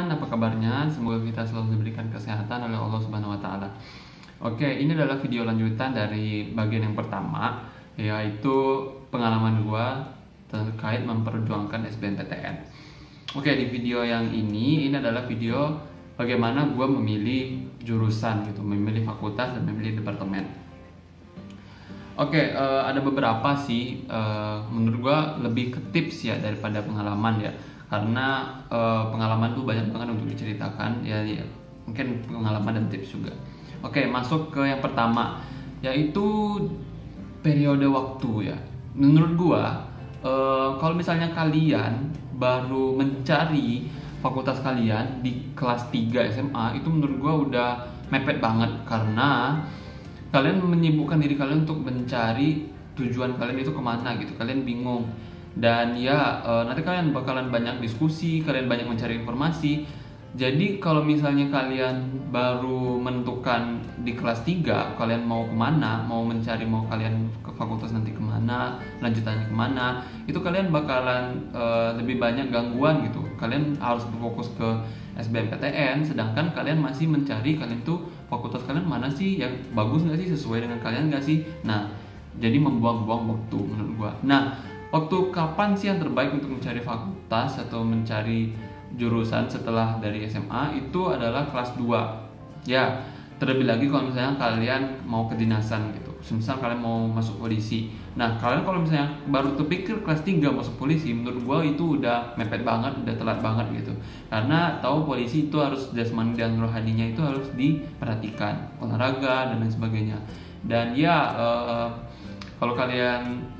teman-teman, apa kabarnya? Semoga kita selalu diberikan kesehatan oleh Allah Subhanahu wa taala. Oke, ini adalah video lanjutan dari bagian yang pertama, yaitu pengalaman gua terkait memperjuangkan SBMPTN. Oke, di video yang ini adalah video bagaimana gua memilih jurusan gitu, memilih fakultas dan memilih departemen. Oke, ada beberapa sih, menurut gua lebih ke tips ya daripada pengalaman ya, karena pengalaman tuh banyak banget untuk diceritakan ya, mungkin pengalaman dan tips juga. Oke, masuk ke yang pertama, yaitu periode waktu ya. Menurut gua, kalau misalnya kalian baru mencari fakultas kalian di kelas 3 SMA, itu menurut gua udah mepet banget, karena kalian menyibukkan diri kalian untuk mencari tujuan kalian itu kemana gitu. Kalian bingung, dan ya nanti kalian bakalan banyak diskusi, kalian banyak mencari informasi. Jadi kalau misalnya kalian baru menentukan di kelas 3 kalian mau kemana, mau kalian ke fakultas nanti kemana, lanjutannya kemana, itu kalian bakalan lebih banyak gangguan gitu. Kalian harus berfokus ke SBMPTN, sedangkan kalian masih mencari kalian tuh fakultas kalian mana sih yang bagus nggak sih, sesuai dengan kalian nggak sih. Nah, jadi membuang-buang waktu menurut gua. Nah, waktu kapan sih yang terbaik untuk mencari fakultas atau mencari jurusan setelah dari SMA? Itu adalah kelas 2 ya. Terlebih lagi kalau misalnya kalian mau kedinasan gitu, misal kalian mau masuk polisi. Nah, kalian kalau misalnya baru terpikir kelas 3 masuk polisi, menurut gua itu udah mepet banget, udah telat banget gitu. Karena tahu polisi itu harus jasmani dan rohaninya itu harus diperhatikan, olahraga dan lain sebagainya. Dan ya kalau kalian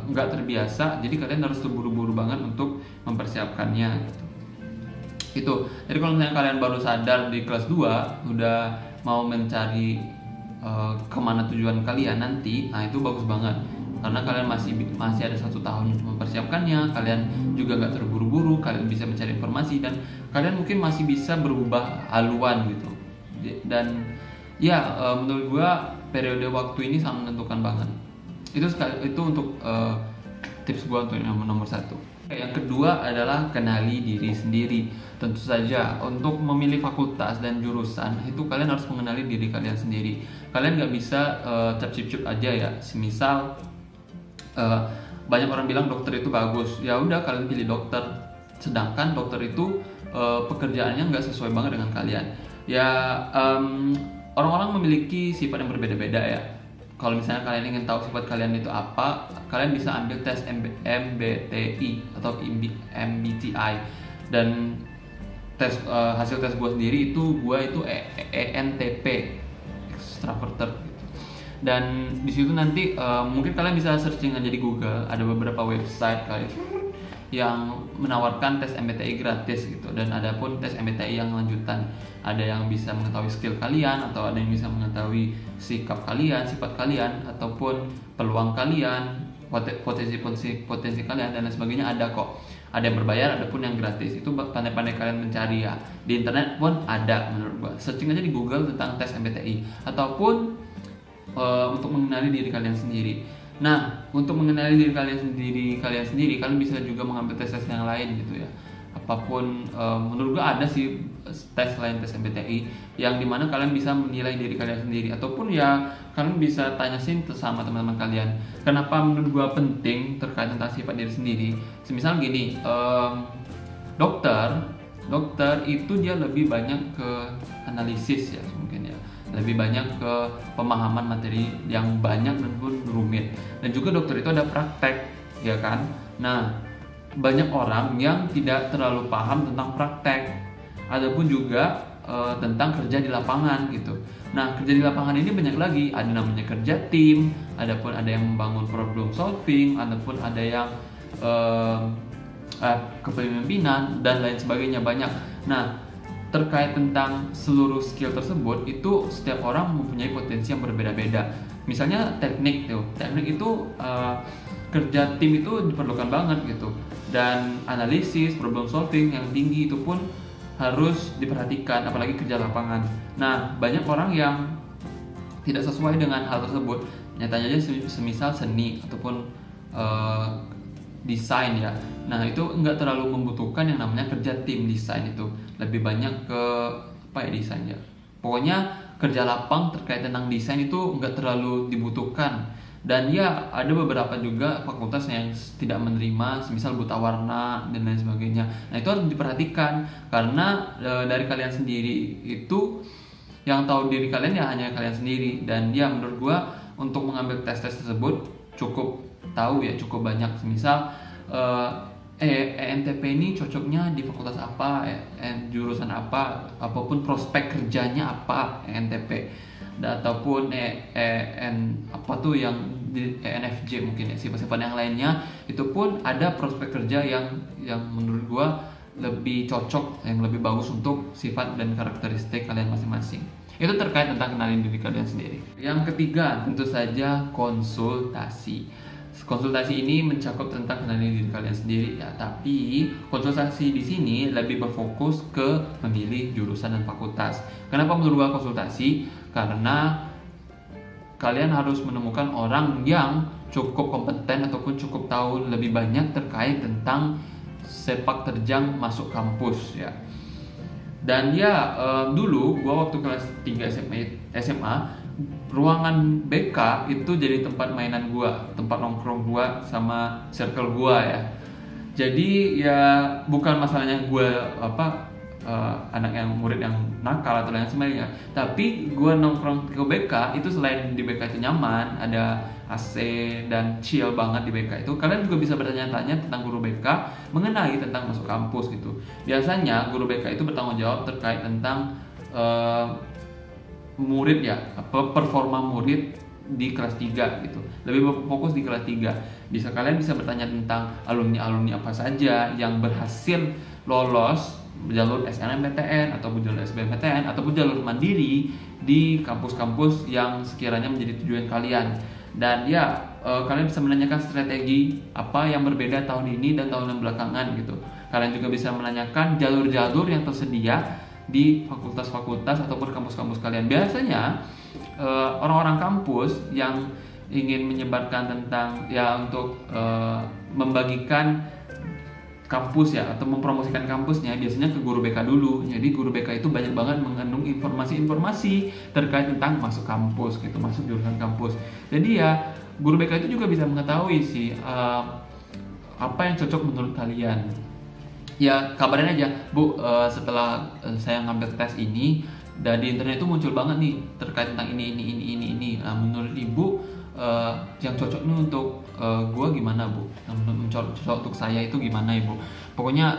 nggak terbiasa, jadi kalian harus terburu-buru banget untuk mempersiapkannya gitu. Itu. Jadi kalau misalnya kalian baru sadar di kelas 2 udah mau mencari kemana tujuan kalian nanti, nah itu bagus banget, karena kalian masih ada 1 tahun untuk mempersiapkannya. Kalian juga nggak terburu-buru, kalian bisa mencari informasi, dan kalian mungkin masih bisa berubah haluan gitu. Dan ya menurut gua periode waktu ini sangat menentukan banget. Itu untuk tips gua untuk yang nomor 1. Yang kedua adalah kenali diri sendiri. Tentu saja untuk memilih fakultas dan jurusan itu kalian harus mengenali diri kalian sendiri. Kalian nggak bisa cap-cip aja ya. Semisal banyak orang bilang dokter itu bagus, ya udah kalian pilih dokter. Sedangkan dokter itu pekerjaannya nggak sesuai banget dengan kalian. Ya orang-orang memiliki sifat yang berbeda-beda ya. Kalau misalnya kalian ingin tahu sifat kalian itu apa, kalian bisa ambil tes MBTI atau MBTI. Dan hasil tes gue sendiri itu ENTP, extraverted gitu. Dan di situ nanti mungkin kalian bisa searching aja di Google, ada beberapa website kali yang menawarkan tes MBTI gratis gitu. Dan ada pun tes MBTI yang lanjutan, ada yang bisa mengetahui skill kalian, atau ada yang bisa mengetahui sikap kalian, sifat kalian, ataupun peluang kalian, potensi kalian, dan lain sebagainya. Ada kok, ada yang berbayar, ada pun yang gratis. Itu pandai-pandai kalian mencari ya. Di internet pun ada menurut gua. Searching aja di Google tentang tes MBTI, ataupun untuk mengenali diri kalian sendiri. Nah, untuk mengenali diri kalian sendiri, kalian bisa juga mengambil tes yang lain gitu ya. Apapun, menurut gua ada sih tes lain tes MBTI yang dimana kalian bisa menilai diri kalian sendiri, ataupun ya kalian bisa tanya sama teman-teman kalian. Kenapa menurut gua penting terkait tentang sifat diri sendiri? Semisal gini, dokter itu dia lebih banyak ke analisis ya, mungkin ya, lebih banyak ke pemahaman materi yang banyak dan pun rumit. Dan juga dokter itu ada praktek ya kan. Nah, banyak orang yang tidak terlalu paham tentang praktek, ataupun juga tentang kerja di lapangan gitu. Nah, kerja di lapangan ini banyak lagi, ada namanya kerja tim, ada yang membangun problem solving, ataupun ada yang kepemimpinan dan lain sebagainya, banyak. Nah, terkait tentang seluruh skill tersebut, itu setiap orang mempunyai potensi yang berbeda-beda. Misalnya teknik itu kerja tim itu diperlukan banget gitu, dan analisis, problem solving yang tinggi itu pun harus diperhatikan, apalagi kerja lapangan. Nah, banyak orang yang tidak sesuai dengan hal tersebut. Nyatanya aja semisal seni ataupun desain ya. Nah itu nggak terlalu membutuhkan yang namanya kerja tim desain, itu lebih banyak ke apa ya desainnya. Pokoknya kerja lapang terkait tentang desain itu nggak terlalu dibutuhkan. Dan ya ada beberapa juga fakultas yang tidak menerima, semisal buta warna dan lain sebagainya. Nah itu harus diperhatikan karena dari kalian sendiri itu yang tahu diri kalian ya hanya kalian sendiri. Dan ya menurut gua untuk mengambil tes-tes tersebut cukup tahu ya, cukup banyak. Semisal ENTP ini cocoknya di fakultas apa, jurusan apa, apapun prospek kerjanya apa ENTP, ataupun apa tuh yang di ENFJ mungkin ya, sifat-sifat yang lainnya itu pun ada prospek kerja yang menurut gua lebih cocok, yang lebih bagus untuk sifat dan karakteristik kalian masing-masing. Itu terkait tentang kenalin diri kalian sendiri. Yang ketiga tentu saja konsultasi. Konsultasi ini mencakup tentang kenalin diri kalian sendiri ya, tapi konsultasi di sini lebih berfokus ke memilih jurusan dan fakultas. Kenapa menurut gua konsultasi? Karena kalian harus menemukan orang yang cukup kompeten ataupun cukup tahu lebih banyak terkait tentang sepak terjang masuk kampus ya. Dan ya dulu gua waktu kelas 3 SMA ruangan BK itu jadi tempat mainan gua, tempat nongkrong gua sama circle gua ya. Jadi ya bukan masalahnya gua anak yang murid yang nakal atau lain sebagainya, tapi gua nongkrong ke BK itu selain di BK itu nyaman, ada AC dan chill banget di BK itu, kalian juga bisa bertanya-tanya tentang guru BK mengenai tentang masuk kampus gitu. Biasanya guru BK itu bertanggung jawab terkait tentang murid ya, performa murid di kelas 3 gitu. Lebih fokus di kelas 3. Kalian bisa bertanya tentang alumni-alumni apa saja yang berhasil lolos jalur SNMPTN ataupun jalur SBMPTN ataupun jalur mandiri di kampus-kampus yang sekiranya menjadi tujuan kalian. Dan ya kalian bisa menanyakan strategi apa yang berbeda tahun ini dan tahun yang belakangan gitu. Kalian juga bisa menanyakan jalur-jalur yang tersedia di fakultas-fakultas ataupun kampus-kampus kalian. Biasanya orang-orang kampus yang ingin menyebarkan tentang ya untuk membagikan kampus ya atau mempromosikan kampusnya biasanya ke guru BK dulu. Jadi guru BK itu banyak banget mengandung informasi-informasi terkait tentang masuk kampus gitu, masuk jurusan kampus. Jadi ya guru BK itu juga bisa mengetahui sih apa yang cocok menurut kalian. Ya kabarin aja Bu, setelah saya ngambil tes ini dan di internet itu muncul banget nih terkait tentang ini. Nah, menurut Ibu yang cocok nih untuk gue gimana Bu? Yang cocok untuk saya itu gimana Ibu? Pokoknya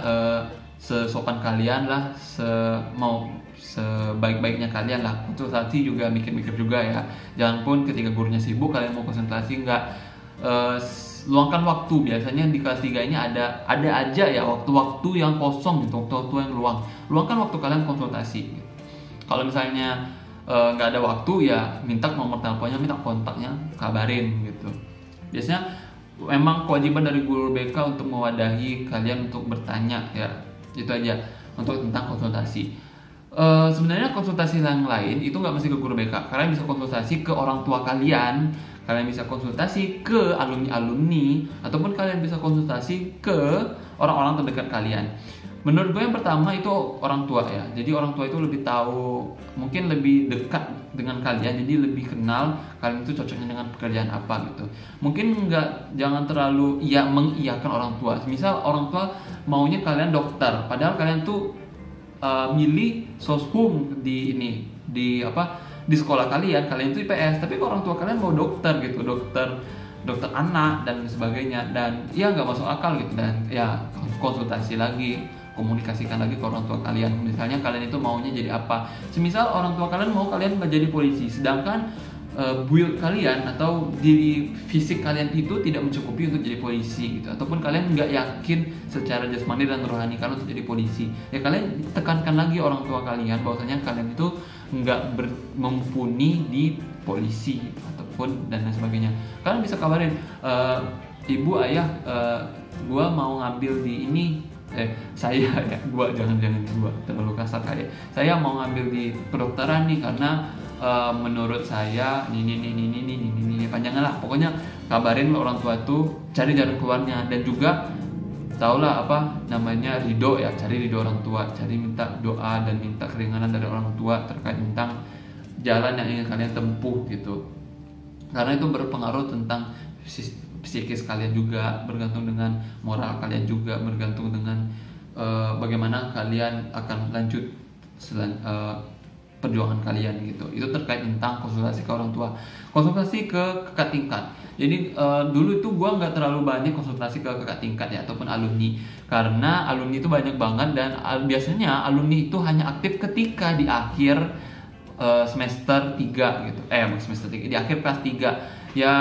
sesopan kalian lah, sebaik-baiknya kalian lah. Konsultasi juga mikir-mikir juga ya. Jangan pun ketika gurunya sibuk kalian mau konsultasi nggak luangkan waktu. Biasanya di kelas 3 ini ada aja ya waktu-waktu yang kosong gitu, waktu-waktu yang luangkan waktu kalian konsultasi gitu. Kalau misalnya nggak ada waktu ya minta nomor teleponnya, minta kontaknya, kabarin gitu. Biasanya memang kewajiban dari guru BK untuk mewadahi kalian untuk bertanya ya. Itu aja untuk tentang konsultasi. Sebenarnya konsultasi yang lain itu nggak mesti ke guru BK. Kalian bisa konsultasi ke orang tua kalian, kalian bisa konsultasi ke alumni ataupun kalian bisa konsultasi ke orang-orang terdekat kalian. Menurut gue yang pertama itu orang tua ya. Jadi orang tua itu lebih tahu, mungkin lebih dekat dengan kalian, jadi lebih kenal kalian itu cocoknya dengan pekerjaan apa gitu. Mungkin jangan terlalu mengiyakan orang tua. Misal orang tua maunya kalian dokter, padahal kalian tuh milih soshum di sekolah kalian itu IPS, tapi orang tua kalian mau dokter gitu, dokter anak dan sebagainya, dan ya nggak masuk akal gitu. Dan ya konsultasi lagi, komunikasikan lagi ke orang tua kalian. Misalnya kalian itu maunya jadi apa. Semisal orang tua kalian mau kalian menjadi polisi, sedangkan build kalian atau diri fisik kalian itu tidak mencukupi untuk jadi polisi gitu, ataupun kalian nggak yakin secara jasmani dan rohani kalian untuk jadi polisi, ya kalian tekankan lagi orang tua kalian bahwasanya kalian itu nggak mumpuni di polisi ataupun dan lain sebagainya. Kalian bisa kabarin, ibu ayah, gua mau ngambil di ini, saya ya, gua jangan gua terlalu kasar kayak saya mau ngambil di kedokteran nih karena menurut saya ini panjangnya lah. Pokoknya kabarin orang tua tuh cari jalan keluarnya, dan juga tahulah apa namanya ridho ya, cari ridho orang tua, cari minta doa dan minta keringanan dari orang tua terkait tentang jalan yang ingin kalian tempuh gitu, karena itu berpengaruh tentang psikis kalian juga, bergantung dengan moral kalian juga, bergantung dengan bagaimana kalian akan lanjut perjuangan kalian gitu. Itu terkait tentang konsultasi ke orang tua. Konsultasi ke kakak tingkat. Jadi dulu itu gue nggak terlalu banyak konsultasi ke kakak tingkat ya, ataupun alumni, karena alumni itu banyak banget, dan biasanya alumni itu hanya aktif ketika di akhir semester 3 gitu. Semester 3, di akhir kelas 3 ya.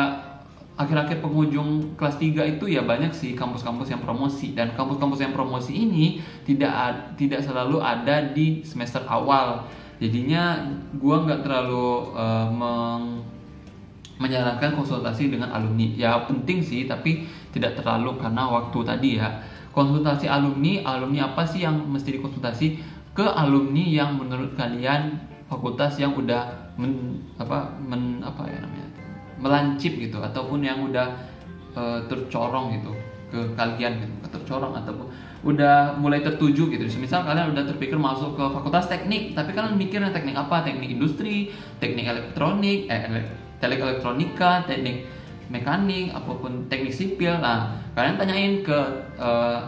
Akhir-akhir penghujung kelas 3 itu ya banyak sih kampus-kampus yang promosi, dan kampus-kampus yang promosi ini tidak selalu ada di semester awal. Jadinya gua nggak terlalu menyarankan konsultasi dengan alumni. Ya penting sih, tapi tidak terlalu, karena waktu tadi ya. Konsultasi alumni apa sih yang mesti dikonsultasi? Ke alumni yang menurut kalian fakultas yang udah melancip gitu, ataupun yang udah tercorong gitu ke kalian gitu, tercorong ataupun udah mulai tertuju gitu. Misal kalian udah terpikir masuk ke fakultas teknik, tapi kalian mikirnya teknik apa? Teknik industri, teknik elektronik, teknik elektronika, teknik mekanik, apapun teknik sipil. Nah, kalian tanyain ke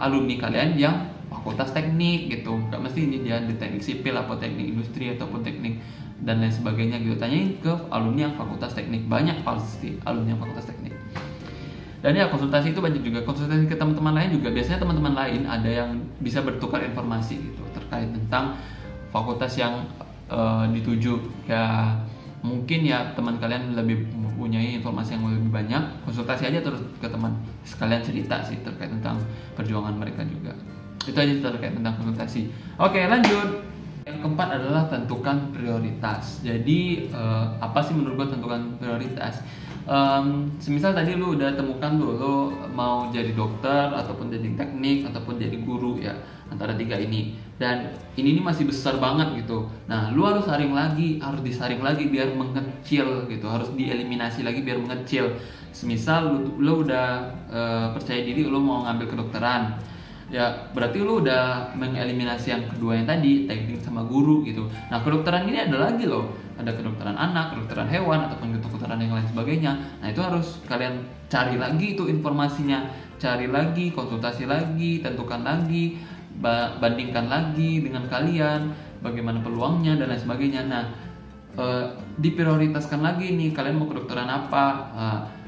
alumni kalian yang fakultas teknik gitu, nggak mesti dia di teknik sipil atau teknik industri ataupun teknik dan lain sebagainya gitu. Tanyain ke alumni yang fakultas teknik, banyak pasti alumni yang fakultas teknik. Dan ya konsultasi itu banyak juga, konsultasi ke teman-teman lain juga. Biasanya teman-teman lain ada yang bisa bertukar informasi gitu terkait tentang fakultas yang dituju ya. Mungkin ya teman kalian lebih mempunyai informasi yang lebih banyak, konsultasi aja terus ke teman, sekalian cerita sih terkait tentang perjuangan mereka juga. Itu aja terkait tentang konsultasi. Oke, lanjut. Yang keempat adalah tentukan prioritas. Jadi apa sih menurut gue tentukan prioritas? Semisal tadi lu udah temukan lu mau jadi dokter, ataupun jadi teknik, ataupun jadi guru ya, antara 3 ini. Dan ini masih besar banget gitu. Nah, lu harus disaring lagi biar mengecil gitu, harus dieliminasi lagi biar mengecil. Semisal lu udah percaya diri lu mau ngambil kedokteran, ya berarti lu udah mengeliminasi yang kedua yang tadi, teknik sama guru gitu. Nah, kedokteran ini ada lagi loh, ada kedokteran anak, kedokteran hewan, ataupun kedokteran yang lain sebagainya. Nah, itu harus kalian cari lagi itu informasinya, cari lagi, konsultasi lagi, tentukan lagi, bandingkan lagi dengan kalian bagaimana peluangnya dan lain sebagainya. Nah, diprioritaskan lagi nih, kalian mau kedokteran apa.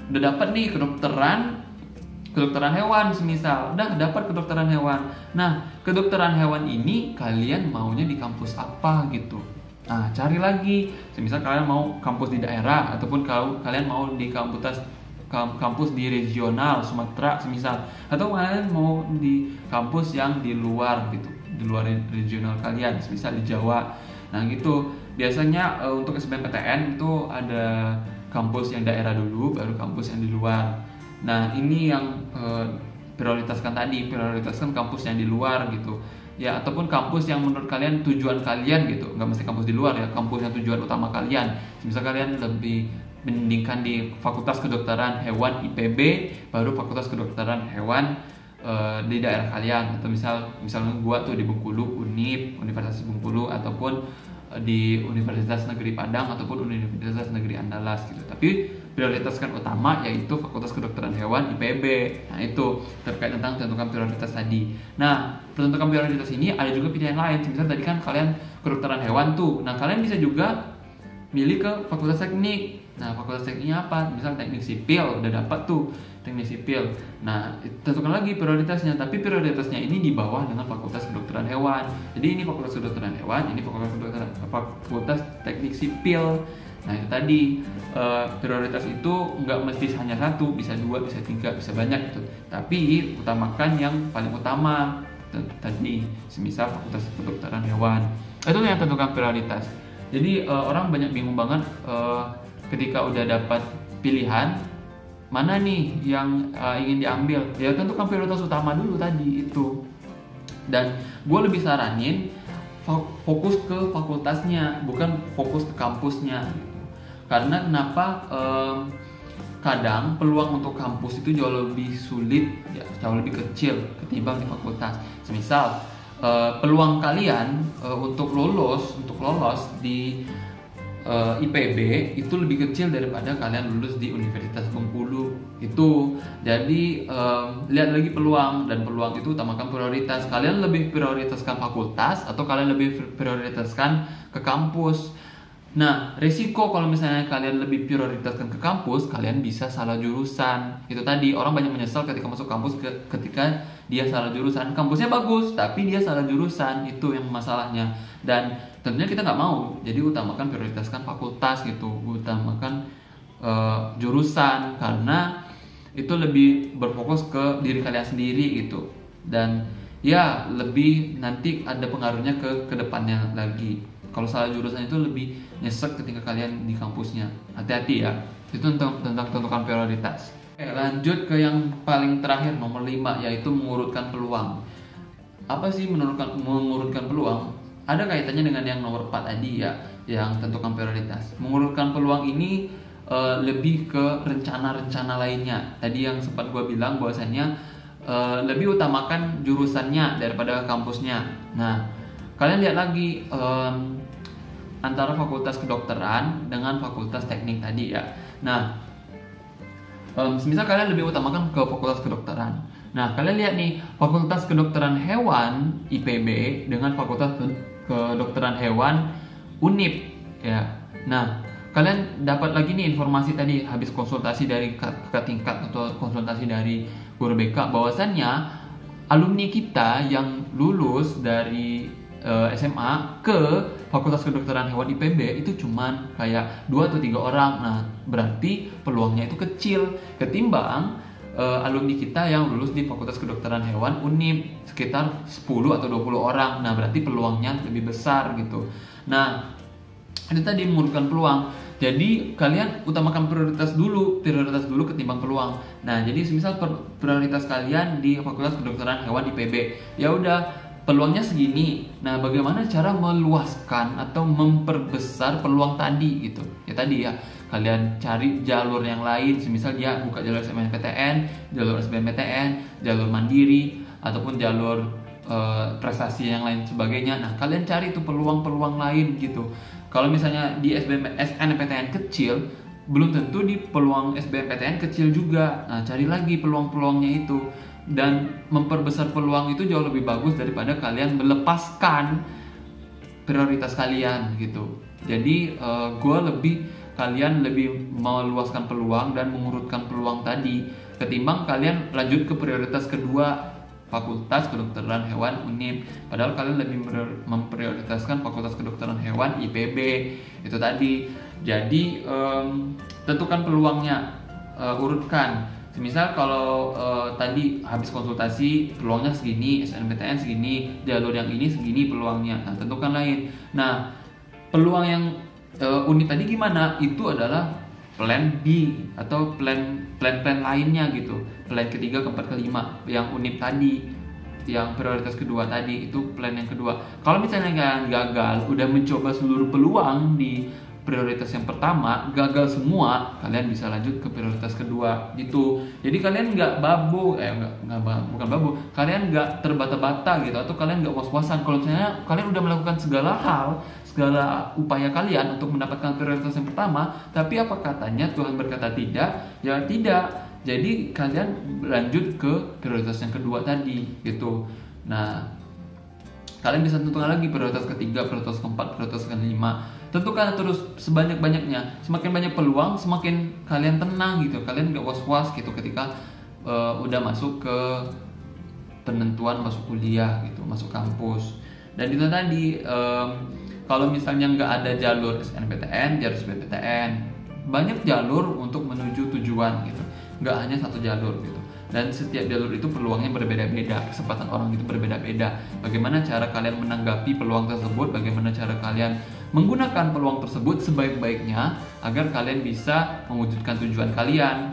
Udah dapat nih kedokteran hewan semisal, udah dapat kedokteran hewan. Nah, kedokteran hewan ini kalian maunya di kampus apa gitu. Nah, cari lagi. Semisal kalian mau kampus di daerah, ataupun kalau kalian mau di kampus di regional Sumatera semisal, atau kalian mau di kampus yang di luar gitu, di luar regional kalian, semisal di Jawa. Nah, gitu. Biasanya untuk SBMPTN itu ada kampus yang daerah dulu, baru kampus yang di luar. Nah, ini yang prioritaskan kampus yang di luar gitu ya, ataupun kampus yang menurut kalian tujuan kalian gitu, nggak mesti kampus di luar ya, kampus yang tujuan utama kalian. Misal kalian lebih mendingkan di Fakultas Kedokteran Hewan IPB, baru Fakultas Kedokteran Hewan di daerah kalian, atau misalnya gua tuh di Bengkulu, Universitas Bengkulu, ataupun di Universitas Negeri Padang, ataupun Universitas Negeri Andalas gitu. Tapi prioritaskan utama yaitu Fakultas Kedokteran Hewan IPB. Nah, itu terkait tentang tentukan prioritas tadi. Nah, tentukan prioritas ini ada juga pilihan lain. Misalnya tadi kan kalian kedokteran hewan tuh. Nah, kalian bisa juga milih ke Fakultas Teknik. Nah, Fakultas Tekniknya apa? Misal teknik sipil, udah dapat tuh teknik sipil. Nah, tentukan lagi prioritasnya, tapi prioritasnya ini di bawah dengan Fakultas Kedokteran Hewan. Jadi ini Fakultas Kedokteran Hewan, ini Fakultas Teknik Sipil. Nah, itu tadi prioritas itu nggak mesti hanya satu, bisa 2, bisa 3, bisa banyak gitu. Tapi utamakan yang paling utama tadi, semisal Fakultas Kedokteran Hewan. Itu yang tentukan prioritas. Jadi orang banyak bingung banget ketika udah dapat pilihan mana nih yang ingin diambil. Ya tentukan prioritas utama dulu tadi itu. Dan gue lebih saranin fokus ke fakultasnya, bukan fokus ke kampusnya. Karena kenapa? kadang peluang untuk kampus itu jauh lebih sulit, ya, jauh lebih kecil ketimbang di fakultas. Semisal peluang kalian untuk lolos di IPB itu lebih kecil daripada kalian lulus di Universitas Bengkulu itu. Jadi lihat lagi peluang, dan peluang itu utamakan prioritas. Kalian lebih prioritaskan fakultas atau kalian lebih prioritaskan ke kampus. Nah, risiko kalau misalnya kalian lebih prioritaskan ke kampus, kalian bisa salah jurusan. Itu tadi, orang banyak menyesal ketika masuk kampus ketika dia salah jurusan. Kampusnya bagus, tapi dia salah jurusan, itu yang masalahnya. Dan tentunya kita nggak mau, jadi utamakan prioritaskan fakultas gitu, utamakan jurusan, karena itu lebih berfokus ke diri kalian sendiri gitu. Dan ya, lebih nanti ada pengaruhnya ke kedepannya lagi. Kalau salah jurusan itu lebih nyesek ketika kalian di kampusnya. Hati-hati ya. Itu tentang tentukan prioritas. Oke, lanjut ke yang paling terakhir, nomor 5, yaitu mengurutkan peluang. Apa sih mengurutkan peluang? Ada kaitannya dengan yang nomor 4 tadi ya, yang tentukan prioritas. Mengurutkan peluang ini lebih ke rencana-rencana lainnya. Tadi yang sempat gue bilang bahwasannya lebih utamakan jurusannya daripada kampusnya. Nah, kalian lihat lagi antara fakultas kedokteran dengan fakultas teknik tadi ya. Nah, misal kalian lebih utamakan ke fakultas kedokteran. Nah, kalian lihat nih, fakultas kedokteran hewan IPB dengan fakultas kedokteran hewan UNIP ya. Nah, kalian dapat lagi nih informasi tadi habis konsultasi dari kakak tingkat atau konsultasi dari guru BK, bahwasannya alumni kita yang lulus dari SMA ke Fakultas Kedokteran Hewan IPB itu cuman kayak 2 atau 3 orang. Nah, berarti peluangnya itu kecil ketimbang alumni kita yang lulus di Fakultas Kedokteran Hewan UNIP sekitar 10 atau 20 orang. Nah, berarti peluangnya lebih besar gitu. Nah, itu tadi mengurutkan peluang. Jadi kalian utamakan prioritas dulu ketimbang peluang. Nah, jadi semisal prioritas kalian di Fakultas Kedokteran Hewan IPB, ya udah, peluangnya segini. Nah, bagaimana cara meluaskan atau memperbesar peluang tadi gitu? Ya tadi ya, kalian cari jalur yang lain. Semisal dia buka jalur SNMPTN, jalur SBMPTN, jalur mandiri, ataupun jalur prestasi yang lain sebagainya. Nah, kalian cari itu peluang-peluang lain gitu. Kalau misalnya di SNMPTN kecil, belum tentu di peluang SBMPTN kecil juga. Nah, cari lagi peluang-peluangnya itu. Dan memperbesar peluang itu jauh lebih bagus daripada kalian melepaskan prioritas kalian gitu. Jadi kalian lebih meluaskan peluang dan mengurutkan peluang tadi ketimbang kalian lanjut ke prioritas kedua, Fakultas Kedokteran Hewan UNIP. Padahal kalian lebih memprioritaskan Fakultas Kedokteran Hewan IPB itu tadi. Jadi tentukan peluangnya, urutkan. Misal kalau tadi habis konsultasi peluangnya segini, SNMPTN segini, jalur yang ini segini peluangnya. Nah, tentukan lain. Nah, peluang yang unit tadi gimana? Itu adalah plan B atau plan lainnya gitu. Plan ketiga, keempat, kelima yang unit tadi, yang prioritas kedua tadi, itu plan yang kedua. Kalau misalnya kalian gagal, udah mencoba seluruh peluang di prioritas yang pertama, gagal semua, kalian bisa lanjut ke prioritas kedua gitu. Jadi kalian nggak bukan babu, kalian nggak terbata-bata gitu, atau kalian nggak was-wasan kalau misalnya kalian udah melakukan segala upaya kalian untuk mendapatkan prioritas yang pertama, tapi apa katanya Tuhan berkata tidak, ya tidak. Jadi kalian lanjut ke prioritas yang kedua tadi gitu. Nah, kalian bisa tentukan lagi prioritas ketiga, prioritas keempat, prioritas kelima. Tentukan terus sebanyak-banyaknya. Semakin banyak peluang, semakin kalian tenang gitu. Kalian gak was-was gitu ketika udah masuk ke penentuan masuk kuliah gitu, masuk kampus. Dan itu tadi, kalau misalnya nggak ada jalur SNMPTN, jalur SBMPTN, banyak jalur untuk menuju tujuan gitu. Nggak hanya satu jalur gitu. Dan setiap jalur itu peluangnya berbeda-beda, kesempatan orang itu berbeda-beda. Bagaimana cara kalian menanggapi peluang tersebut, bagaimana cara kalian menggunakan peluang tersebut sebaik-baiknya agar kalian bisa mewujudkan tujuan kalian.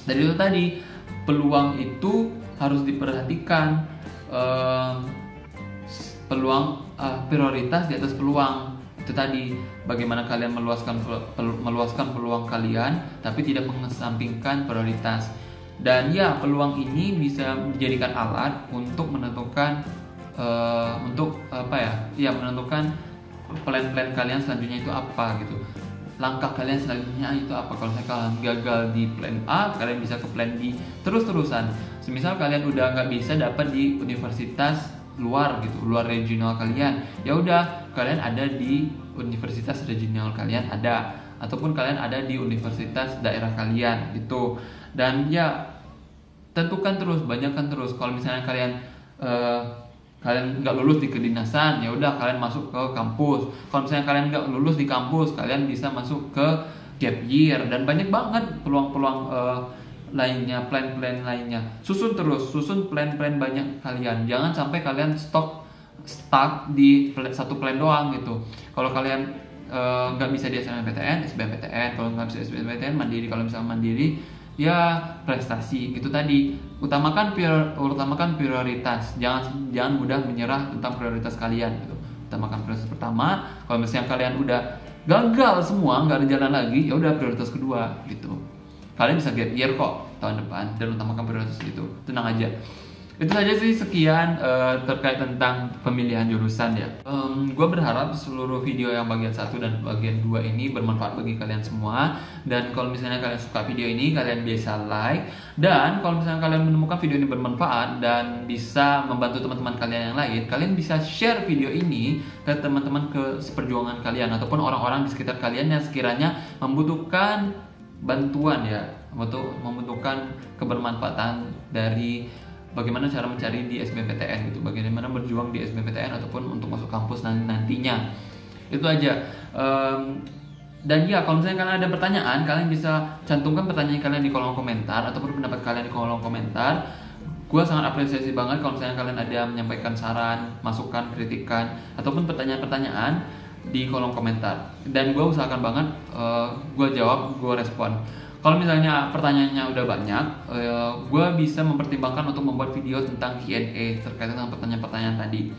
Dari itu tadi, peluang itu harus diperhatikan, peluang prioritas di atas peluang. Itu tadi, bagaimana kalian meluaskan peluang kalian tapi tidak mengesampingkan prioritas. Dan ya, peluang ini bisa dijadikan alat untuk menentukan menentukan plan-plan kalian selanjutnya itu apa gitu. Langkah kalian selanjutnya itu apa. Kalau misalnya kalian gagal di plan A, kalian bisa ke plan B terus-terusan. Semisal kalian udah nggak bisa dapat di universitas luar gitu, luar regional kalian, ya udah kalian ada di universitas regional kalian ada, ataupun kalian ada di universitas daerah kalian gitu. Dan ya, tentukan terus, banyakkan terus. Kalau misalnya kalian nggak lulus di kedinasan, ya udah kalian masuk ke kampus. Kalau misalnya kalian nggak lulus di kampus, kalian bisa masuk ke gap year. Dan banyak banget peluang-peluang lainnya, plan-plan lainnya. Susun plan-plan banyak kalian. Jangan sampai kalian stuck di satu plan doang gitu. Kalau kalian nggak bisa di SBMPTN, kalau nggak bisa SBMPTN mandiri. Kalau misalnya mandiri, ya prestasi gitu tadi. Utamakan prioritas. Jangan mudah menyerah tentang prioritas kalian gitu. Utamakan prioritas pertama. Kalau misalnya kalian udah gagal semua, nggak ada jalan lagi, ya udah prioritas kedua gitu. Kalian bisa gap year kok tahun depan, dan utamakan prioritas itu. Tenang aja. Itu saja sih, sekian terkait tentang pemilihan jurusan ya. Gue berharap seluruh video yang bagian 1 dan bagian 2 ini bermanfaat bagi kalian semua. Dan kalau misalnya kalian suka video ini, kalian bisa like. Dan kalau misalnya kalian menemukan video ini bermanfaat dan bisa membantu teman-teman kalian yang lain, kalian bisa share video ini ke teman-teman seperjuangan kalian, ataupun orang-orang di sekitar kalian yang sekiranya membutuhkan bantuan ya, membutuhkan kebermanfaatan dari bagaimana cara mencari di SBMPTN gitu, bagaimana berjuang di SBMPTN ataupun untuk masuk kampus nantinya. Itu aja. Dan ya, kalau misalnya kalian ada pertanyaan, kalian bisa cantumkan pertanyaan kalian di kolom komentar ataupun pendapat kalian di kolom komentar. Gue sangat apresiasi banget kalau misalnya kalian ada menyampaikan saran, masukan, kritikan ataupun pertanyaan-pertanyaan di kolom komentar. Dan gue usahakan banget gue jawab, gue respon. Kalau misalnya pertanyaannya udah banyak, gue bisa mempertimbangkan untuk membuat video tentang Q&A terkait dengan pertanyaan-pertanyaan tadi.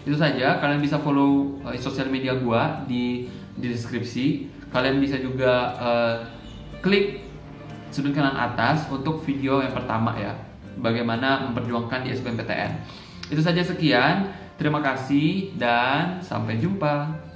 Itu saja. Kalian bisa follow sosial media gue di deskripsi. Kalian bisa juga klik sudut kanan atas untuk video yang pertama ya, bagaimana memperjuangkan di SBMPTN. Itu saja, sekian. Terima kasih dan sampai jumpa.